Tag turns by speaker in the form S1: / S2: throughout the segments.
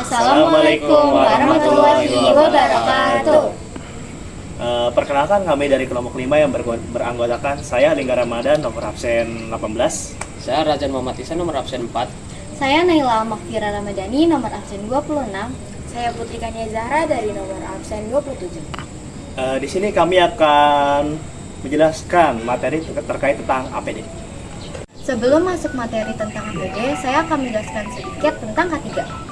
S1: Assalamualaikum warahmatullahi wabarakatuh.
S2: Perkenalkan, kami dari kelompok 5 yang beranggotakan saya Lingga Ramadan nomor absen 18.
S3: Saya Rajan Muhammad Ihsan nomor absen 4.
S4: Saya Naila Makfira Ramadhani nomor absen 26.
S5: Saya Putri Kania Zahra dari nomor absen 27.
S2: Di sini kami akan menjelaskan materi terkait tentang APD.
S4: Sebelum masuk materi tentang APD, saya akan menjelaskan sedikit tentang K3.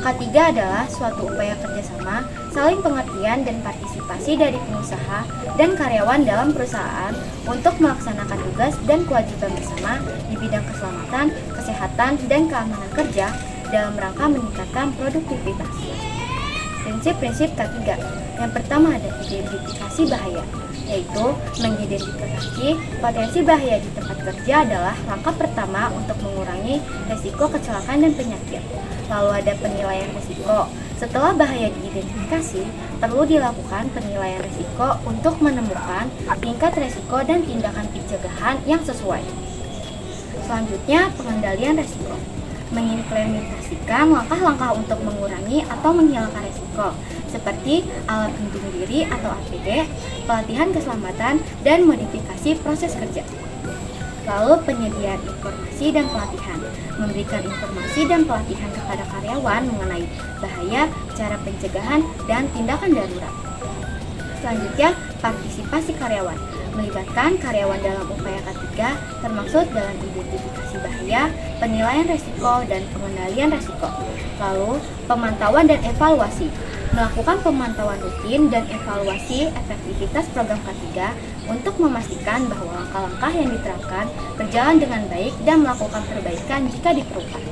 S4: K3 adalah suatu upaya kerjasama, saling pengertian dan partisipasi dari pengusaha dan karyawan dalam perusahaan untuk melaksanakan tugas dan kewajiban bersama di bidang keselamatan, kesehatan, dan keamanan kerja dalam rangka meningkatkan produktivitas. Prinsip-prinsip K3. Yang pertama ada identifikasi bahaya, yaitu mengidentifikasi potensi bahaya di tempat kerja adalah langkah pertama untuk mengurangi resiko kecelakaan dan penyakit. Lalu ada penilaian risiko. Setelah bahaya diidentifikasi, perlu dilakukan penilaian risiko untuk menemukan tingkat risiko dan tindakan pencegahan yang sesuai. Selanjutnya, pengendalian risiko. Mengimplementasikan langkah-langkah untuk mengurangi atau menghilangkan risiko, seperti alat pelindung diri atau APD, pelatihan keselamatan, dan modifikasi proses kerja. Lalu penyediaan informasi dan pelatihan, memberikan informasi dan pelatihan kepada karyawan mengenai bahaya, cara pencegahan, dan tindakan darurat. Selanjutnya, partisipasi karyawan, melibatkan karyawan dalam upaya K3 termasuk dalam identifikasi bahaya, penilaian risiko, dan pengendalian risiko. Lalu, pemantauan dan evaluasi, melakukan pemantauan rutin dan evaluasi efektivitas program K3 untuk memastikan bahwa langkah-langkah yang diterapkan berjalan dengan baik dan melakukan perbaikan jika diperlukan.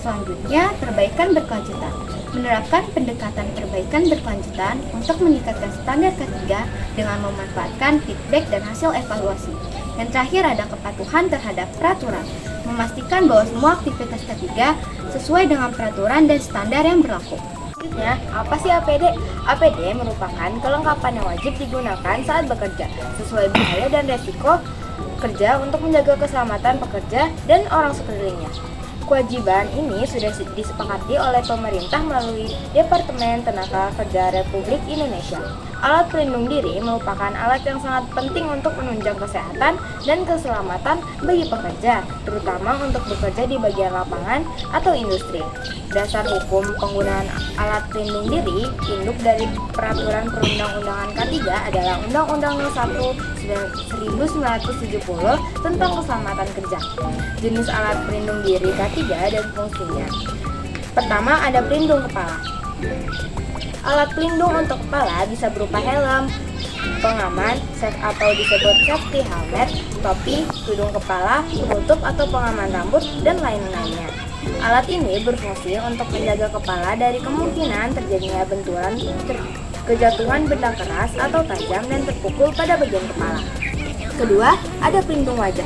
S4: Selanjutnya, perbaikan berkelanjutan, menerapkan pendekatan perbaikan berkelanjutan untuk meningkatkan standar K3 dengan memanfaatkan feedback dan hasil evaluasi. Yang terakhir ada kepatuhan terhadap peraturan, memastikan bahwa semua aktivitas K3 sesuai dengan peraturan dan standar yang berlaku.
S5: Selanjutnya, apa sih APD? APD merupakan kelengkapan yang wajib digunakan saat bekerja, sesuai bahaya dan resiko kerja untuk menjaga keselamatan pekerja dan orang sekelilingnya. Kewajiban ini sudah disepakati oleh pemerintah melalui Departemen Tenaga Kerja Republik Indonesia. Alat pelindung diri merupakan alat yang sangat penting untuk menunjang kesehatan dan keselamatan bagi pekerja, terutama untuk bekerja di bagian lapangan atau industri. Dasar hukum penggunaan alat pelindung diri induk dari Peraturan Perundang-undangan K3 adalah Undang-Undang 1970 tentang keselamatan kerja. Jenis alat pelindung diri K3 dan fungsinya. Pertama, ada pelindung kepala. Alat pelindung untuk kepala bisa berupa helm, pengaman, atau disebut safety helmet, topi, tudung kepala, penutup atau pengaman rambut, dan lain-lainnya. Alat ini berfungsi untuk menjaga kepala dari kemungkinan terjadinya benturan, kejatuhan benda keras atau tajam dan terpukul pada bagian kepala. Kedua, ada pelindung wajah.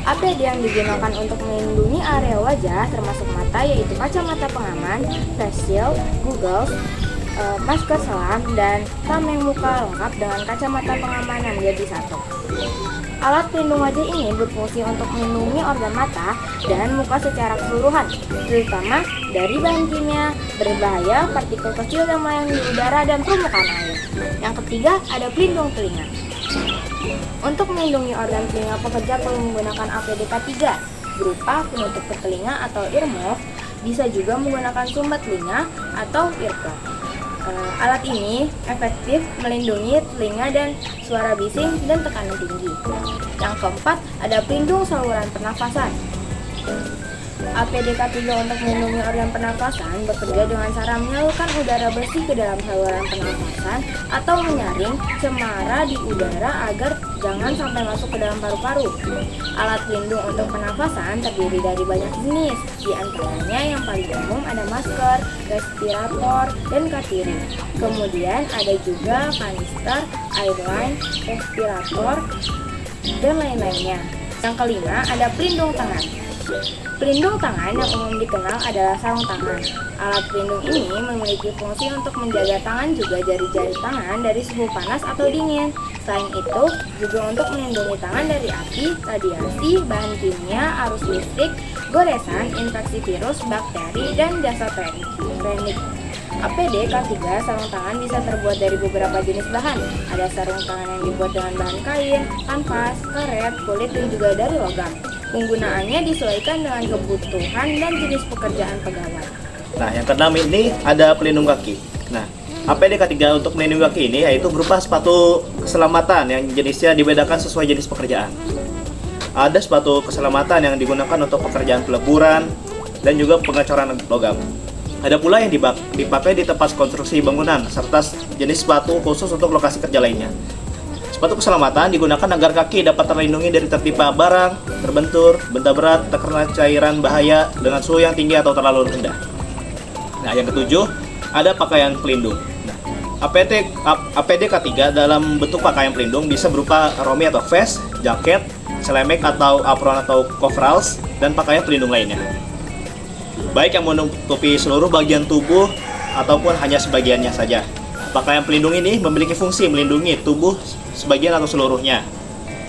S5: APD yang digunakan untuk melindungi area wajah termasuk mata yaitu kacamata pengaman, face shield, goggles, masker selam, dan tameng muka lengkap dengan kacamata pengaman yang menjadi satu. Alat pelindung wajah ini berfungsi untuk melindungi organ mata dan muka secara keseluruhan, terutama dari bahan kimia berbahaya, partikel kecil yang melayang di udara, dan permukaan air. Yang ketiga, ada pelindung telinga. Untuk melindungi organ telinga, pekerja perlu menggunakan APD K3 berupa penutup ke telinga atau earmuff, bisa juga menggunakan sumbat telinga atau earplug. Alat ini efektif melindungi telinga dan suara bising dan tekanan tinggi. Yang keempat, ada pelindung saluran pernafasan. APD K3 untuk melindungi organ pernafasan bekerja dengan cara menyalurkan udara bersih ke dalam saluran pernafasan atau menyaring cemara di udara agar jangan sampai masuk ke dalam paru-paru. Alat pelindung untuk pernafasan terdiri dari banyak jenis, di antaranya yang paling umum ada masker, respirator, dan catering. Kemudian ada juga kanister, airline, respirator, dan lain-lainnya. Yang kelima ada pelindung tangan. Pelindung tangan yang umum dikenal adalah sarung tangan. Alat pelindung ini memiliki fungsi untuk menjaga tangan juga jari-jari tangan dari suhu panas atau dingin. Selain itu, juga untuk melindungi tangan dari api, radiasi, bahan kimia, arus listrik, goresan, infeksi virus, bakteri, dan jasa teknik. APD K3 sarung tangan bisa terbuat dari beberapa jenis bahan. Ada sarung tangan yang dibuat dengan bahan kain, kanvas, karet, kulit, dan juga dari logam. Penggunaannya disesuaikan dengan kebutuhan dan jenis pekerjaan pegawai.
S2: Nah, yang keenam ini ada pelindung kaki. Nah, APD K3 untuk melindungi kaki ini yaitu berupa sepatu keselamatan yang jenisnya dibedakan sesuai jenis pekerjaan. Ada sepatu keselamatan yang digunakan untuk pekerjaan peleburan dan juga pengecoran logam. Ada pula yang dipakai di tempat konstruksi bangunan serta jenis sepatu khusus untuk lokasi kerja lainnya. Sepatu keselamatan digunakan agar kaki dapat terlindungi dari tertimpa barang, terbentur, benda berat, terkena cairan bahaya dengan suhu yang tinggi atau terlalu rendah. Nah, yang ketujuh, ada pakaian pelindung. Nah, APD K3 dalam bentuk pakaian pelindung bisa berupa rompi atau vest, jaket, celemek atau apron atau coveralls, dan pakaian pelindung lainnya. Baik yang menutupi seluruh bagian tubuh ataupun hanya sebagiannya saja. Pakaian pelindung ini memiliki fungsi melindungi tubuh sebagian atau seluruhnya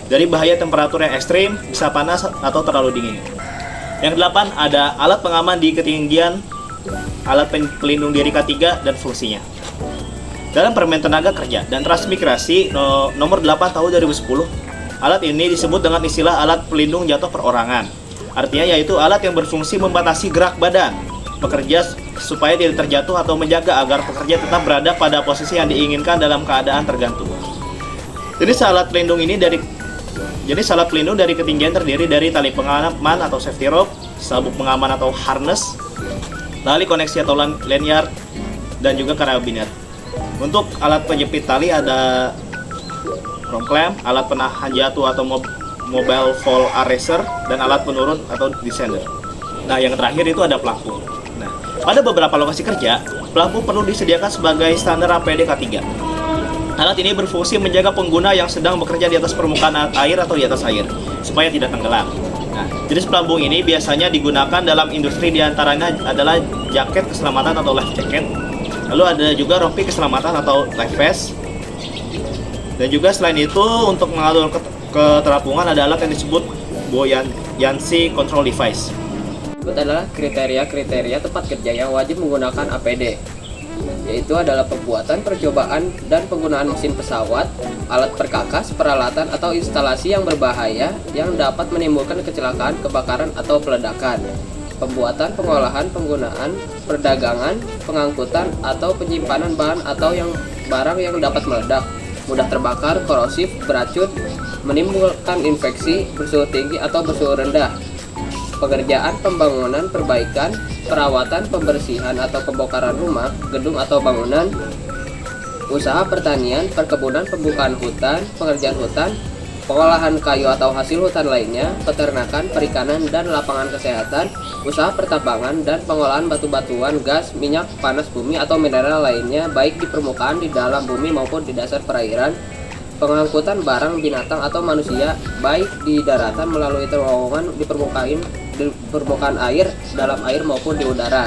S2: dari bahaya temperatur yang ekstrim, bisa panas atau terlalu dingin. Yang kedelapan, ada alat pengaman di ketinggian, alat pelindung diri K3 dan fungsinya. Dalam Permen Tenaga Kerja dan Transmigrasi nomor 8 tahun 2010, alat ini disebut dengan istilah alat pelindung jatuh perorangan. Artinya yaitu alat yang berfungsi membatasi gerak badan pekerja supaya tidak terjatuh atau menjaga agar pekerja tetap berada pada posisi yang diinginkan dalam keadaan tergantung. Jenis alat pelindung dari ketinggian terdiri dari tali pengaman atau safety rope, sabuk pengaman atau harness, tali koneksi atau lanyard, dan juga karabiner. Untuk alat penjepit tali ada rope clamp, alat penahan jatuh atau mobile fall arrestor, dan alat penurun atau descender. Nah, yang terakhir itu ada pelampung. Nah, pada beberapa lokasi kerja, pelampung perlu disediakan sebagai standar APD K3. Alat ini berfungsi menjaga pengguna yang sedang bekerja di atas permukaan air atau di atas air, supaya tidak tenggelam. Nah, jenis pelampung ini biasanya digunakan dalam industri, diantaranya adalah jaket keselamatan atau life jacket, lalu ada juga rompi keselamatan atau life vest, dan juga selain itu untuk mengatur keterappungan ada alat yang disebut buoyancy control device.
S3: Berikut adalah kriteria-kriteria tempat kerja yang wajib menggunakan APD, yaitu adalah pembuatan, percobaan, dan penggunaan mesin pesawat, alat perkakas, peralatan atau instalasi yang berbahaya yang dapat menimbulkan kecelakaan, kebakaran, atau peledakan, pembuatan, pengolahan, penggunaan, perdagangan, pengangkutan, atau penyimpanan bahan atau barang yang dapat meledak, mudah terbakar, korosif, beracun, menimbulkan infeksi, bersuhu tinggi atau bersuhu rendah, pekerjaan, pembangunan, perbaikan, perawatan, pembersihan atau pembongkaran rumah, gedung atau bangunan, usaha pertanian, perkebunan, pembukaan hutan, pengerjaan hutan, pengolahan kayu atau hasil hutan lainnya, peternakan, perikanan, dan lapangan kesehatan, usaha pertambangan, dan pengolahan batu-batuan, gas, minyak, panas bumi, atau mineral lainnya, baik di permukaan, di dalam bumi, maupun di dasar perairan, pengangkutan barang, binatang, atau manusia, baik di daratan melalui terowongan, di permukaan air, dalam air, maupun di udara,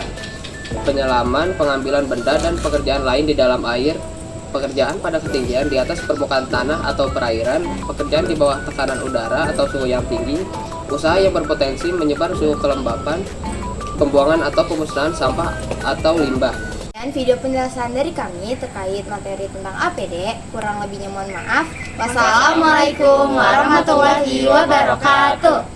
S3: penyelaman, pengambilan benda, dan pekerjaan lain di dalam air, pekerjaan pada ketinggian di atas permukaan tanah atau perairan, pekerjaan di bawah tekanan udara atau suhu yang tinggi, usaha yang berpotensi menyebar suhu kelembapan, pembuangan atau pemusnahan sampah atau limbah.
S5: Dan video penjelasan dari kami terkait materi tentang APD, kurang lebihnya mohon maaf.
S1: Wassalamualaikum warahmatullahi wabarakatuh.